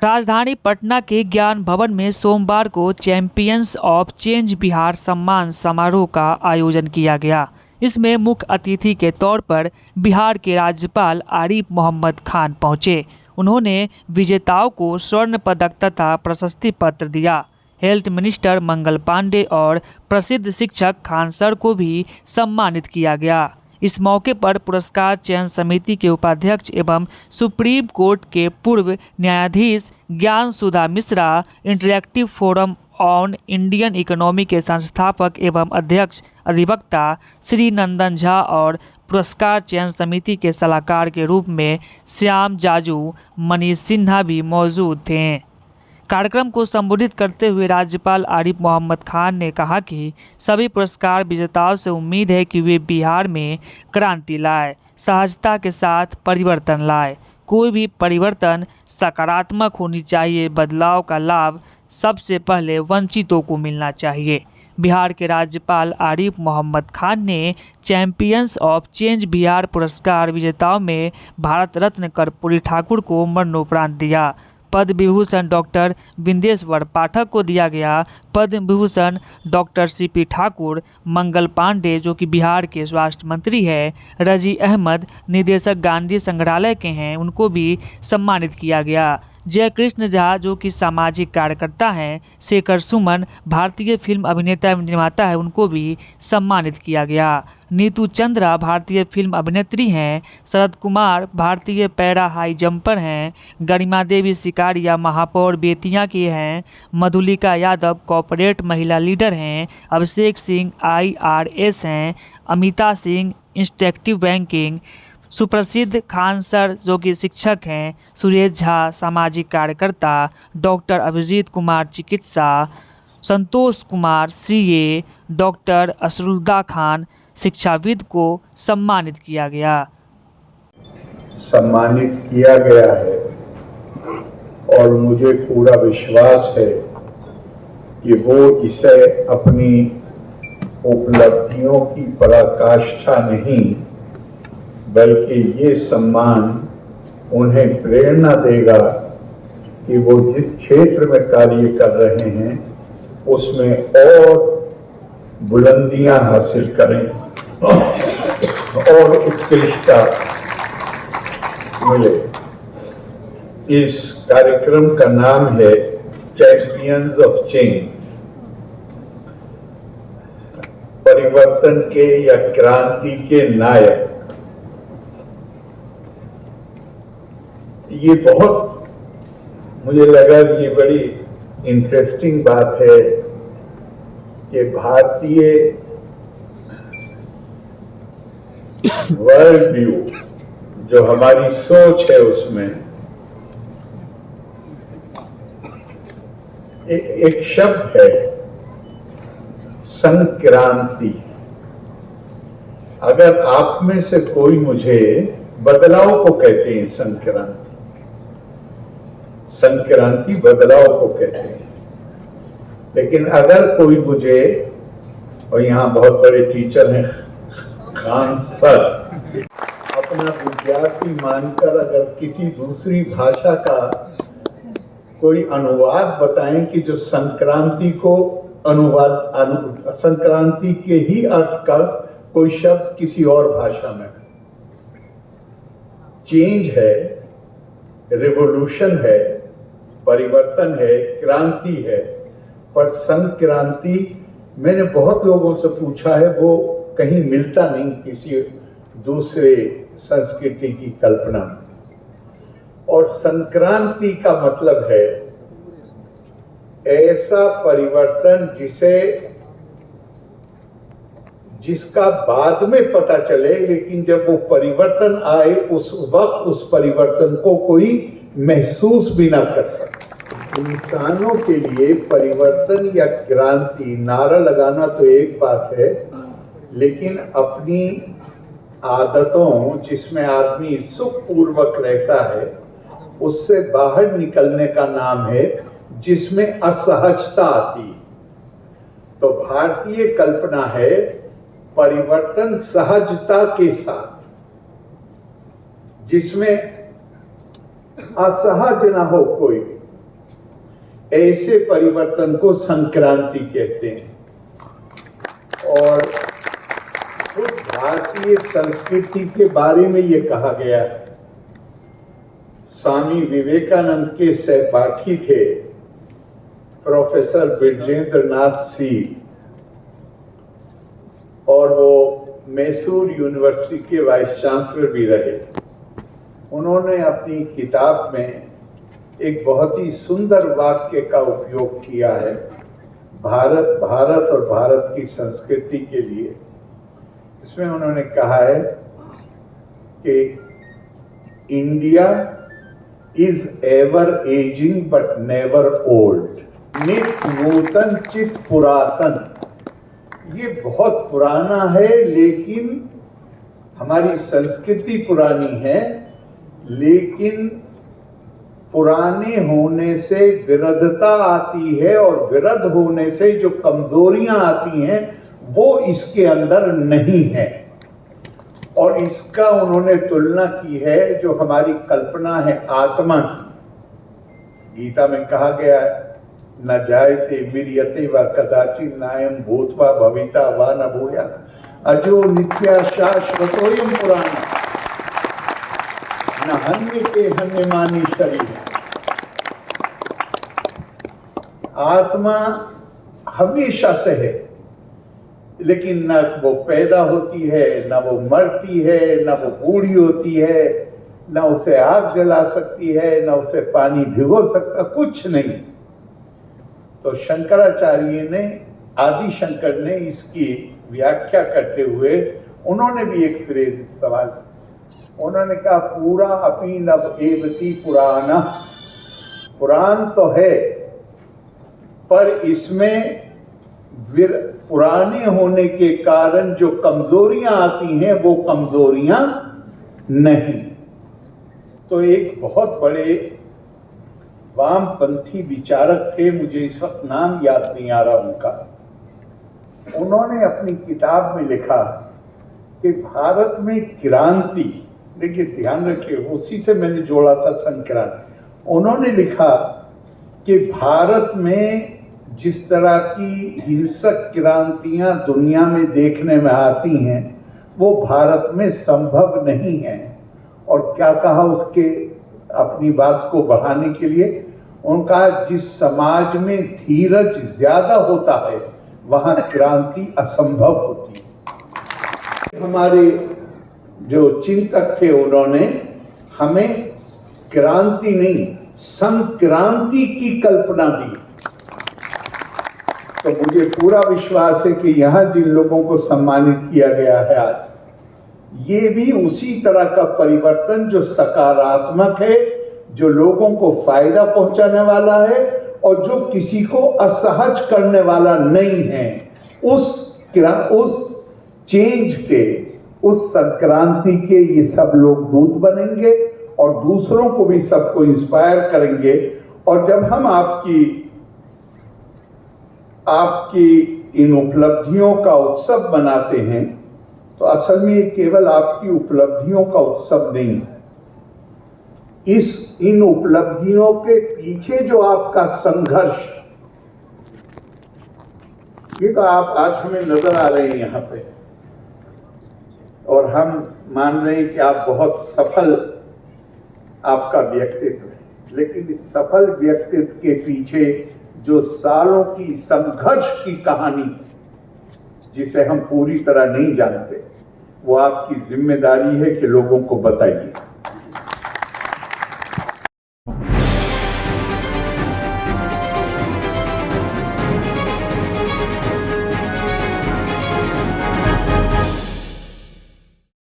राजधानी पटना के ज्ञान भवन में सोमवार को चैंपियंस ऑफ चेंज बिहार सम्मान समारोह का आयोजन किया गया। इसमें मुख्य अतिथि के तौर पर बिहार के राज्यपाल आरिफ मोहम्मद खान पहुंचे। उन्होंने विजेताओं को स्वर्ण पदक तथा प्रशस्ति पत्र दिया। हेल्थ मिनिस्टर मंगल पांडे और प्रसिद्ध शिक्षक खान सर को भी सम्मानित किया गया। इस मौके पर पुरस्कार चयन समिति के उपाध्यक्ष एवं सुप्रीम कोर्ट के पूर्व न्यायाधीश Gyan Sudha Mishra, interactive forum on Indian economy के संस्थापक एवं अध्यक्ष अधिवक्ता श्री नंदन झा और पुरस्कार चयन समिति के सलाहकार के रूप में श्याम जाजू, मनीष सिन्हा भी मौजूद थे। कार्यक्रम को संबोधित करते हुए राज्यपाल आरिफ मोहम्मद खान ने कहा कि सभी पुरस्कार विजेताओं से उम्मीद है कि वे बिहार में क्रांति लाए, सहजता के साथ परिवर्तन लाए। कोई भी परिवर्तन सकारात्मक होनी चाहिए। बदलाव का लाभ सबसे पहले वंचितों को मिलना चाहिए। बिहार के राज्यपाल आरिफ मोहम्मद खान ने चैंपियंस ऑफ चेंज बिहार पुरस्कार विजेताओं में भारत रत्न कर्पूरी ठाकुर को मरणोपरांत दिया। पद्म विभूषण डॉक्टर विंदेश्वर पाठक को दिया गया। पद्म विभूषण डॉक्टर सीपी ठाकुर, मंगल पांडे जो कि बिहार के स्वास्थ्य मंत्री हैं, रजी अहमद निदेशक गांधी संग्रहालय के हैं, उनको भी सम्मानित किया गया। जय कृष्ण झा जो कि सामाजिक कार्यकर्ता हैं, शेखर सुमन भारतीय फिल्म अभिनेता एवं निर्माता है, उनको भी सम्मानित किया गया। नीतू चंद्रा भारतीय फिल्म अभिनेत्री हैं। शरद कुमार भारतीय पैरा हाई जंपर हैं। गरिमा देवी शिकारिया महापौर बेतिया की हैं। मधुलिका यादव कॉर्पोरेट महिला लीडर हैं। अभिषेक सिंह IRS हैं। Amita Singh instructive banking. सुप्रसिद्ध खान सर जो कि शिक्षक हैं। सुरेश झा सामाजिक कार्यकर्ता। डॉक्टर अभिजीत कुमार चिकित्सा। संतोष कुमार CA। डॉक्टर असरुद्दा खान शिक्षाविद को सम्मानित किया गया। सम्मानित किया गया है और मुझे पूरा विश्वास है कि वो इसे अपनी उपलब्धियों की पराकाष्ठा नहीं बल्कि ये सम्मान उन्हें प्रेरणा देगा कि वो जिस क्षेत्र में कार्य कर रहे हैं उसमें और बुलंदियां हासिल करें और उत्कृष्टता मिले। इस कार्यक्रम का नाम है चैंपियंस ऑफ चेंज, परिवर्तन के या क्रांति के नायक। ये बहुत मुझे लगा कि ये बड़ी इंटरेस्टिंग बात है कि भारतीय वर्ल्ड व्यू जो हमारी सोच है उसमें एक शब्द है संक्रांति। अगर आप में से कोई मुझे बदलाव को कहते हैं, संक्रांति बदलाव को कहते हैं, लेकिन अगर कोई मुझे, और यहाँ बहुत बड़े टीचर हैं खान सर, अपना विद्यार्थी मानकर अगर किसी दूसरी भाषा का कोई अनुवाद बताएं कि जो संक्रांति को संक्रांति के ही अर्थ का कोई शब्द किसी और भाषा में, चेंज है, रिवॉल्यूशन है, परिवर्तन है, क्रांति है, पर संक्रांति मैंने बहुत लोगों से पूछा है, वो कहीं मिलता नहीं किसी दूसरे संस्कृति की कल्पना में। और संक्रांति का मतलब है ऐसा परिवर्तन जिसका बाद में पता चले, लेकिन जब वो परिवर्तन आए उस वक्त उस परिवर्तन को कोई महसूस भी ना कर सके। इंसानों के लिए परिवर्तन या क्रांति नारा लगाना तो एक बात है, लेकिन अपनी आदतों जिसमें आदमी सुखपूर्वक रहता है उससे बाहर निकलने का नाम है जिसमें असहजता आती है। तो भारतीय कल्पना है परिवर्तन सहजता के साथ, जिसमें असहज ना हो कोई भी। ऐसे परिवर्तन को संक्रांति कहते हैं। और खुद भारतीय संस्कृति के बारे में ये कहा गया है। स्वामी विवेकानंद के सहपाठी थे प्रोफेसर बिरजेंद्र नाथ सी, और वो मैसूर यूनिवर्सिटी के वाइस चांसलर भी रहे। उन्होंने अपनी किताब में एक बहुत ही सुंदर वाक्य का उपयोग किया है भारत और भारत की संस्कृति के लिए। इसमें उन्होंने कहा है कि India is ever ageing but never old, नित नूतन चित पुरातन। ये बहुत पुराना है, लेकिन हमारी संस्कृति पुरानी है, लेकिन पुराने होने से विरधता आती है, और विरध होने से जो कमजोरियां आती हैं वो इसके अंदर नहीं है। और इसका उन्होंने तुलना की है जो हमारी कल्पना है आत्मा की। गीता में कहा गया है, न जायते मिर्यते व कदाचित् नायं भूत्वा भविता व न भूया अजो नित्या शाश्वतोयं पुराणा न हन्यते हन्यमानी शरीर। आत्मा हमेशा से है, लेकिन न वो पैदा होती है, न वो मरती है, न वो बूढ़ी होती है, न उसे आग जला सकती है, न उसे पानी भिगो सकता, कुछ नहीं। तो शंकराचार्य ने, आदि शंकर ने इसकी व्याख्या करते हुए उन्होंने भी एक फ्रेज इस्तेमाल किया। उन्होंने कहा पूरा अपनी नव एवती पुराना। पुराण तो है, पर इसमें पुराने होने के कारण जो कमजोरियां आती हैं वो कमजोरियां नहीं। तो एक बहुत बड़े वामपंथी विचारक थे, मुझे इस वक्त नाम याद नहीं आ रहा उनका। उन्होंने अपनी किताब में लिखा कि भारत में क्रांति, देखिए ध्यान रखिए, उसी से मैंने जोड़ा था संक्रांति। उन्होंने लिखा कि भारत में जिस तरह की हिंसक क्रांतियां दुनिया में देखने में आती हैं वो भारत में संभव नहीं है। और क्या कहा उसके अपनी बात को बढ़ाने के लिए, उनका जिस समाज में धीरज ज्यादा होता है वहां क्रांति असंभव होती है। हमारे जो चिंतक थे उन्होंने हमें क्रांति नहीं संक्रांति की कल्पना दी। तो मुझे पूरा विश्वास है कि यहाँ जिन लोगों को सम्मानित किया गया है आज, ये भी उसी तरह का परिवर्तन जो सकारात्मक है, जो लोगों को फायदा पहुंचाने वाला है और जो किसी को असहज करने वाला नहीं है, उस चेंज के, उस संक्रांति के ये सब लोग दूत बनेंगे और दूसरों को भी सबको इंस्पायर करेंगे। और जब हम आपकी इन उपलब्धियों का उत्सव मनाते हैं तो असल में ये केवल आपकी उपलब्धियों का उत्सव नहीं है। इन उपलब्धियों के पीछे जो आपका संघर्ष, ये तो आप आज हमें नजर आ रहे हैं यहाँ पे, और हम मान रहे हैं कि आप बहुत सफल आपका व्यक्तित्व है, लेकिन इस सफल व्यक्तित्व के पीछे जो सालों की संघर्ष की कहानी, जिसे हम पूरी तरह नहीं जानते, वो आपकी जिम्मेदारी है कि लोगों को बताइए।